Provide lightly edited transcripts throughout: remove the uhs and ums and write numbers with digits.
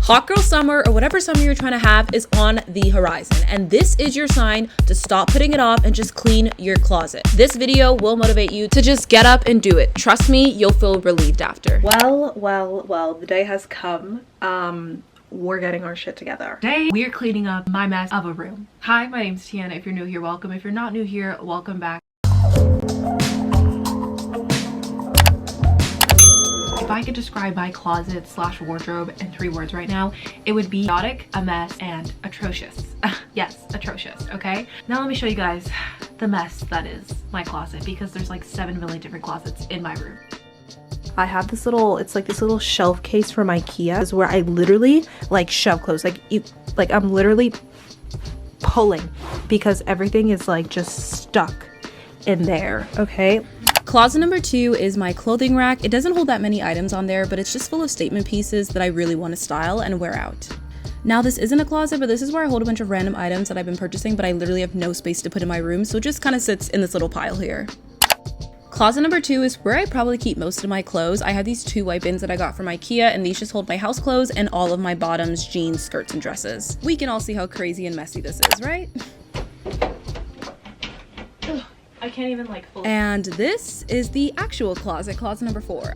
Hot girl summer, or whatever summer you're trying to have, is on the horizon, and this is your sign to stop putting it off and just clean your closet. This video will motivate you to just get up and do it. Trust me, you'll feel relieved after. Well, the day has come. We're getting our shit together. Today, we're cleaning up my mess of a room. Hi, my name's Tiana. If you're new here, welcome. If you're not new here, welcome back. If I could describe my closet slash wardrobe in 3 words right now, it would be chaotic, a mess, and atrocious. Yes, atrocious, okay? Now let me show you guys the mess that is my closet, because there's like 7 million different closets in my room. I have this little, it's like this little shelf case from IKEA. Is where I literally like shove clothes. Like I'm literally pulling because everything is like just stuck in there, okay? Closet number 2 is my clothing rack. It doesn't hold that many items on there, but it's just full of statement pieces that I really want to style and wear out. Now this isn't a closet, but this is where I hold a bunch of random items that I've been purchasing, but I literally have no space to put in my room, so it just kind of sits in this little pile here. Closet number 2 is where I probably keep most of my clothes. I have these 2 white bins that I got from IKEA, and these just hold my house clothes and all of my bottoms, jeans, skirts, and dresses. We can all see how crazy and messy this is, right? I can't even like fully. And this is the actual closet number 4.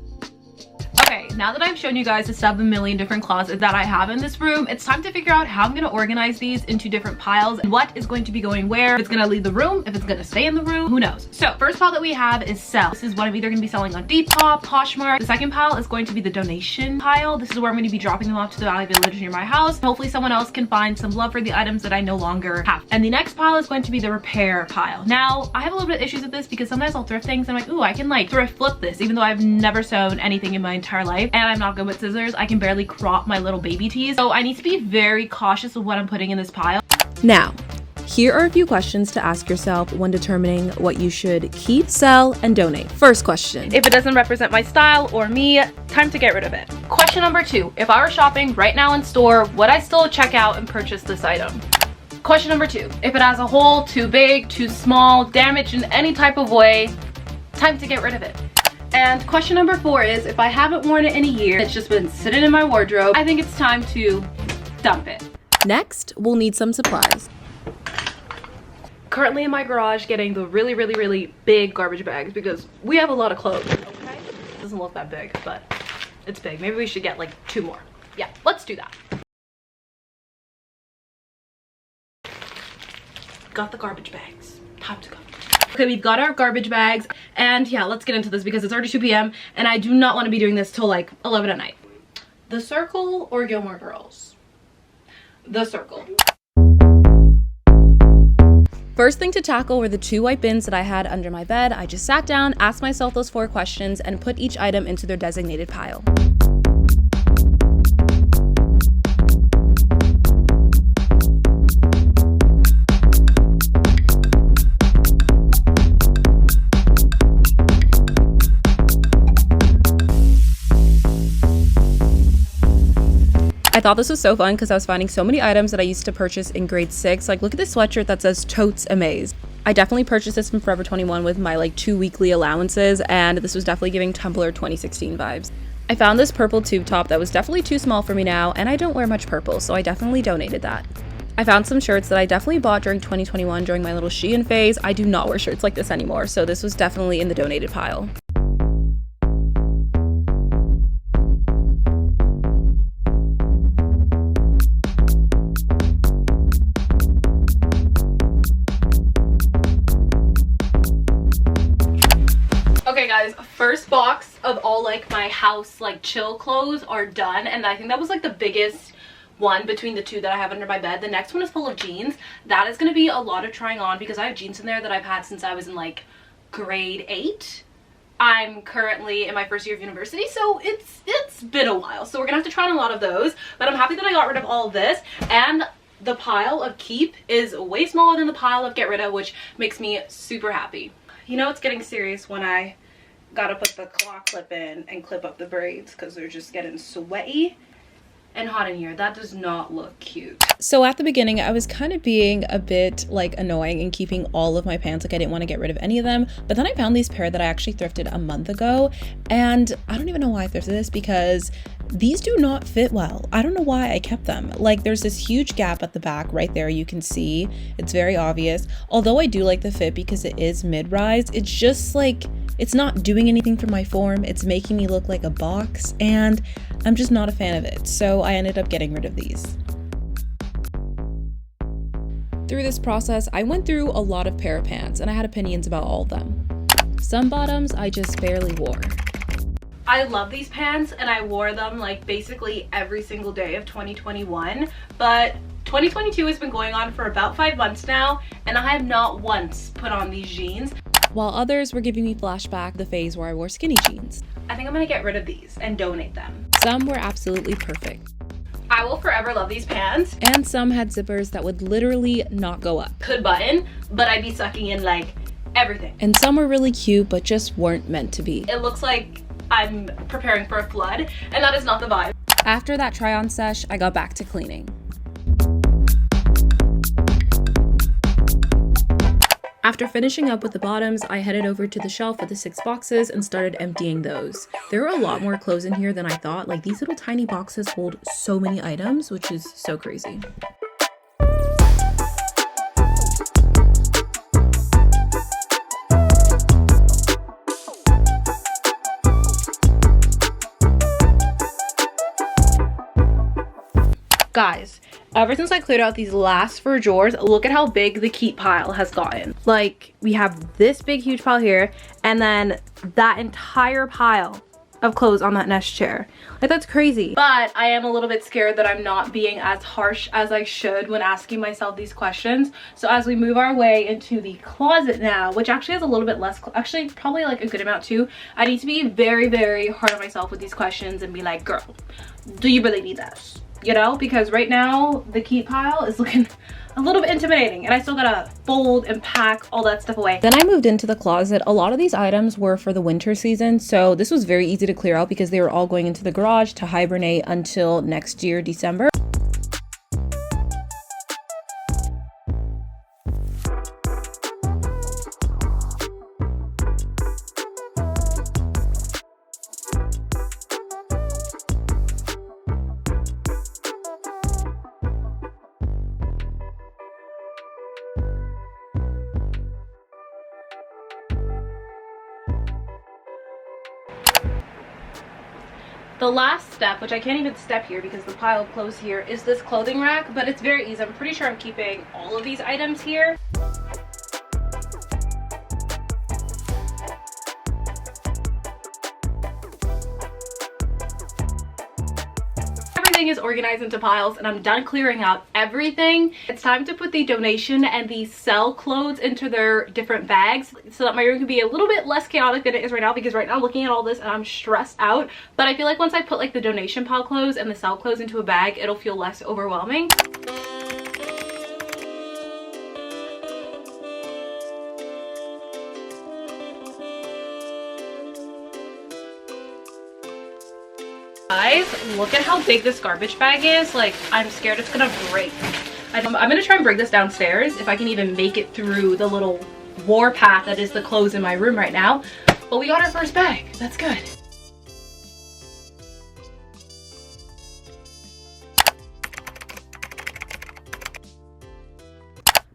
Okay, now that I've shown you guys the 7 million different closets that I have in this room, it's time to figure out how I'm going to organize these into different piles and what is going to be going where, if it's going to leave the room, if it's going to stay in the room, who knows. So first pile that we have is sell. This is what I'm either going to be selling on Depop, Poshmark. The second pile is going to be the donation pile. This is where I'm going to be dropping them off to the Valley Village near my house. Hopefully someone else can find some love for the items that I no longer have. And the next pile is going to be the repair pile. Now, I have a little bit of issues with this because sometimes I'll thrift things and I'm like, ooh, I can like thrift flip this, even though I've never sewn anything in my entire life and I'm not good with scissors. I can barely crop my little baby tees, so I need to be very cautious with what I'm putting in this pile. Now, here are a few questions to ask yourself when determining what you should keep, sell, and donate. First question: if it doesn't represent my style or me, time to get rid of it. Question number 2: if I were shopping right now in store, would I still check out and purchase this item? Question number 2: if it has a hole, too big, too small, damaged in any type of way, time to get rid of it. And question number 4 is, if I haven't worn it in a year, it's just been sitting in my wardrobe, I think it's time to dump it. Next, we'll need some supplies. Currently in my garage getting the really big garbage bags because we have a lot of clothes, okay? It doesn't look that big, but it's big. Maybe we should get like 2 more. Yeah, let's do that. Got the garbage bags. Time to go. Okay, we've got our garbage bags, and yeah, let's get into this because it's already 2 p.m. and I do not want to be doing this till like 11 at night. The Circle or Gilmore Girls? The Circle. First thing to tackle were the 2 white bins that I had under my bed. I just sat down, asked myself those 4 questions, and put each item into their designated pile. I thought this was so fun because I was finding so many items that I used to purchase in grade 6. Like, look at this sweatshirt that says Totes Amaze. I definitely purchased this from Forever 21 with my like 2 weekly allowances, and this was definitely giving Tumblr 2016 vibes. I found this purple tube top that was definitely too small for me now, and I don't wear much purple, so I definitely donated that. I found some shirts that I definitely bought during 2021 during my little Shein phase. I do not wear shirts like this anymore, so this was definitely in the donated pile. Okay guys, first box of all like my house like chill clothes are done, and I think that was like the biggest one between the 2 that I have under my bed. The next one is full of jeans. That is going to be a lot of trying on because I have jeans in there that I've had since I was in like grade 8. I'm currently in my first year of university, so it's been a while, so we're gonna have to try on a lot of those, but I'm happy that I got rid of all of this, and the pile of keep is way smaller than the pile of get rid of, which makes me super happy. You know, it's getting serious when I gotta put the claw clip in and clip up the braids because they're just getting sweaty. and hot in here. That does not look cute. So at the beginning, I was kind of being a bit like annoying and keeping all of my pants. Like I didn't want to get rid of any of them. But then I found these pair that I actually thrifted a month ago. And I don't even know why I thrifted this because these do not fit well. I don't know why I kept them. Like there's this huge gap at the back right there. You can see it's very obvious. Although I do like the fit because it is mid-rise, it's just like, it's not doing anything for my form. It's making me look like a box and I'm just not a fan of it. So I ended up getting rid of these. Through this process, I went through a lot of pair of pants and I had opinions about all of them. Some bottoms I just barely wore. I love these pants and I wore them like basically every single day of 2021, but 2022 has been going on for about 5 months now and I have not once put on these jeans. While others were giving me flashback the phase where I wore skinny jeans. I think I'm gonna get rid of these and donate them. Some were absolutely perfect. I will forever love these pants. And some had zippers that would literally not go up. Could button, but I'd be sucking in like everything. And some were really cute, but just weren't meant to be. It looks like I'm preparing for a flood, and that is not the vibe. After that try-on sesh, I got back to cleaning. After finishing up with the bottoms, I headed over to the shelf with the 6 boxes and started emptying those. There were a lot more clothes in here than I thought. Like these little tiny boxes hold so many items, which is so crazy. Guys, ever since I cleared out these last 4 drawers, look at how big the keep pile has gotten. Like, we have this big huge pile here, and then that entire pile of clothes on that Nest chair. Like, that's crazy. But I am a little bit scared that I'm not being as harsh as I should when asking myself these questions. So as we move our way into the closet now, which actually has a little bit less, actually probably like a good amount too, I need to be very, very hard on myself with these questions and be like, girl, do you really need this? You know, because right now the keep pile is looking a little bit intimidating and I still gotta fold and pack all that stuff away. Then I moved into the closet. A lot of these items were for the winter season, so this was very easy to clear out because they were all going into the garage to hibernate until next year, December. The last step, which I can't even step here because the pile of clothes here, is this clothing rack, but it's very easy. I'm pretty sure I'm keeping all of these items here. Everything is organized into piles and I'm done clearing out everything. It's time to put the donation and the sell clothes into their different bags so that my room can be a little bit less chaotic than it is right now, because right now I'm looking at all this and I'm stressed out. But I feel like once I put like the donation pile clothes and the sell clothes into a bag, it'll feel less overwhelming. Guys, look at how big this garbage bag is. Like, I'm scared it's gonna break. I'm gonna try and bring this downstairs if I can even make it through the little war path that is the clothes in my room right now. But we got our first bag. That's good.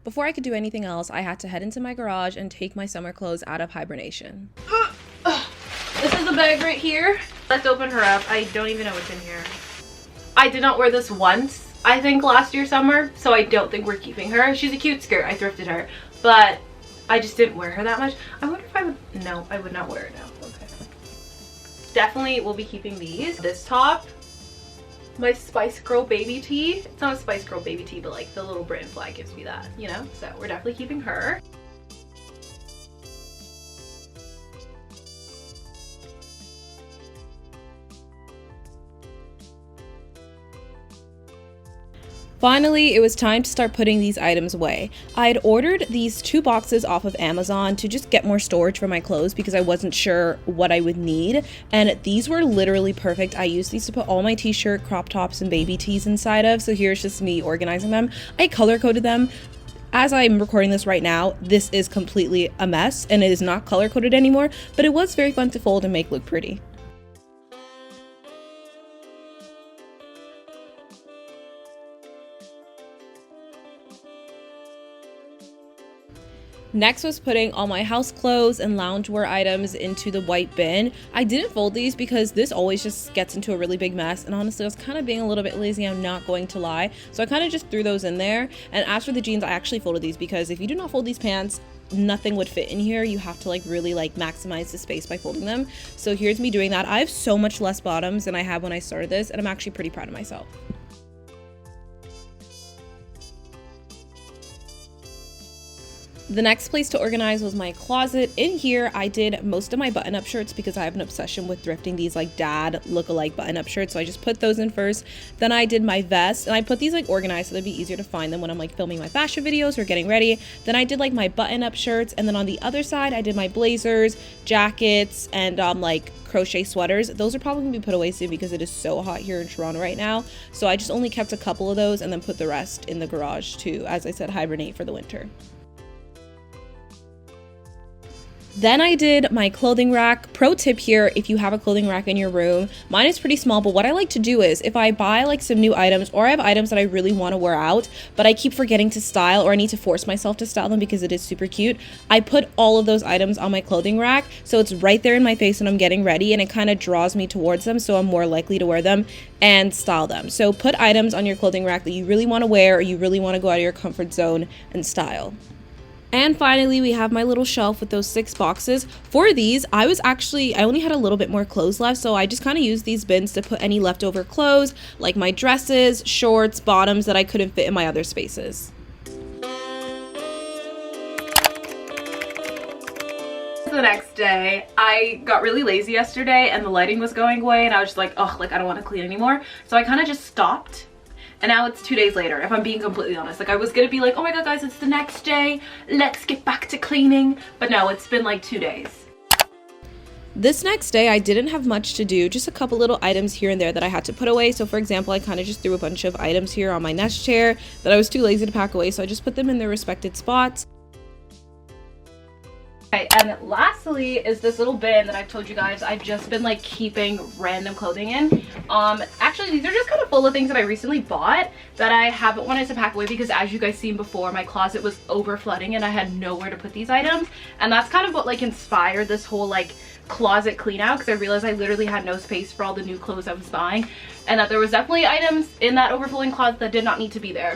Before I could do anything else, I had to head into my garage and take my summer clothes out of hibernation. This is the bag right here. Let's open her up. I don't even know what's in here. I did not wear this once, I think, last year summer, so I don't think we're keeping her. She's a cute skirt. I thrifted her, but I just didn't wear her that much. I wonder if I would. No, I would not wear it now. Okay. Definitely will be keeping these. This top, my Spice Girl baby tee. It's not a Spice Girl baby tee, but like the little Britain flag gives me that, you know? So we're definitely keeping her. Finally, it was time to start putting these items away. I had ordered these 2 boxes off of Amazon to just get more storage for my clothes because I wasn't sure what I would need, and these were literally perfect. I used these to put all my t-shirt, crop tops, and baby tees inside of, so here's just me organizing them. I color-coded them. As I'm recording this right now, this is completely a mess, and it is not color-coded anymore, but it was very fun to fold and make look pretty. Next was putting all my house clothes and loungewear items into the white bin. I didn't fold these because this always just gets into a really big mess, and honestly I was kind of being a little bit lazy, I'm not going to lie. So I kind of just threw those in there. And as for the jeans, I actually folded these because if you do not fold these pants, nothing would fit in here. You have to really maximize the space by folding them. So here's me doing that. I have so much less bottoms than I had when I started this, and I'm actually pretty proud of myself. The next place to organize was my closet. In here, I did most of my button-up shirts because I have an obsession with thrifting these dad look-alike button-up shirts. So I just put those in first. Then I did my vest, and I put these organized so they'd be easier to find them when I'm filming my fashion videos or getting ready. Then I did my button-up shirts, and then on the other side, I did my blazers, jackets, and crochet sweaters. Those are probably gonna be put away soon because it is so hot here in Toronto right now. So I just only kept a couple of those and then put the rest in the garage to, as I said, hibernate for the winter. Then I did my clothing rack. Pro tip here, if you have a clothing rack in your room, mine is pretty small, but what I like to do is if I buy some new items, or I have items that I really want to wear out, but I keep forgetting to style, or I need to force myself to style them because it is super cute, I put all of those items on my clothing rack, so it's right there in my face when I'm getting ready, and it kind of draws me towards them, so I'm more likely to wear them and style them. So put items on your clothing rack that you really want to wear, or you really want to go out of your comfort zone and style. And finally, we have my little shelf with those 6 boxes. For these, I only had a little bit more clothes left, so I just kind of used these bins to put any leftover clothes, like my dresses, shorts, bottoms that I couldn't fit in my other spaces. The next day, I got really lazy yesterday and the lighting was going away and I was just oh, I don't want to clean anymore. So I kind of just stopped. And now it's 2 days later, if I'm being completely honest. I was gonna be oh my god guys, it's the next day, let's get back to cleaning. But no, it's been 2 days. This next day, I didn't have much to do, just a couple little items here and there that I had to put away. So for example, I kind of just threw a bunch of items here on my nest chair that I was too lazy to pack away, so I just put them in their respected spots. Okay, and lastly is this little bin that I've told you guys I've just been keeping random clothing in. Actually these are just kind of full of things that I recently bought that I haven't wanted to pack away because, as you guys seen before, my closet was over flooding and I had nowhere to put these items, and that's kind of what inspired this whole closet clean out, because I realized I literally had no space for all the new clothes I was buying, and that there was definitely items in that overflowing closet that did not need to be there.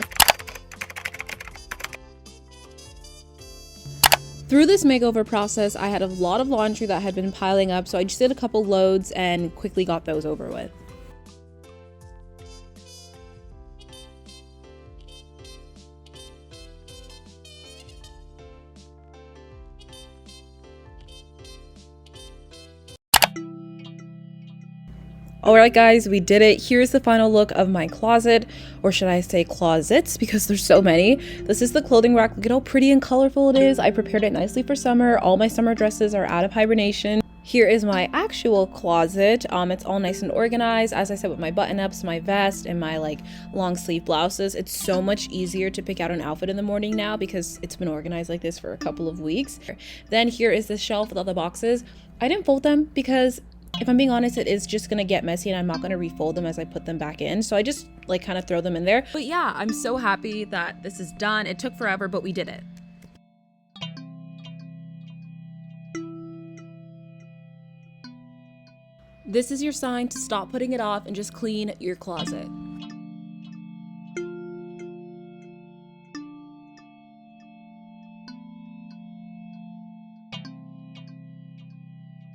Through this makeover process, I had a lot of laundry that had been piling up, so I just did a couple loads and quickly got those over with. Alright guys, we did it. Here's the final look of my closet, or should I say closets, because there's so many. This is the clothing rack. Look at how pretty and colorful it is. I prepared it nicely for summer. All my summer dresses are out of hibernation. Here is my actual closet. It's all nice and organized, as I said, with my button-ups, my vest, and my long sleeve blouses. It's so much easier to pick out an outfit in the morning now because it's been organized like this for a couple of weeks. Then here is the shelf with all the boxes. I didn't fold them because, if I'm being honest, it is just gonna get messy and I'm not gonna refold them as I put them back in. So I just kind of throw them in there. But yeah, I'm so happy that this is done. It took forever, but we did it. This is your sign to stop putting it off and just clean your closet.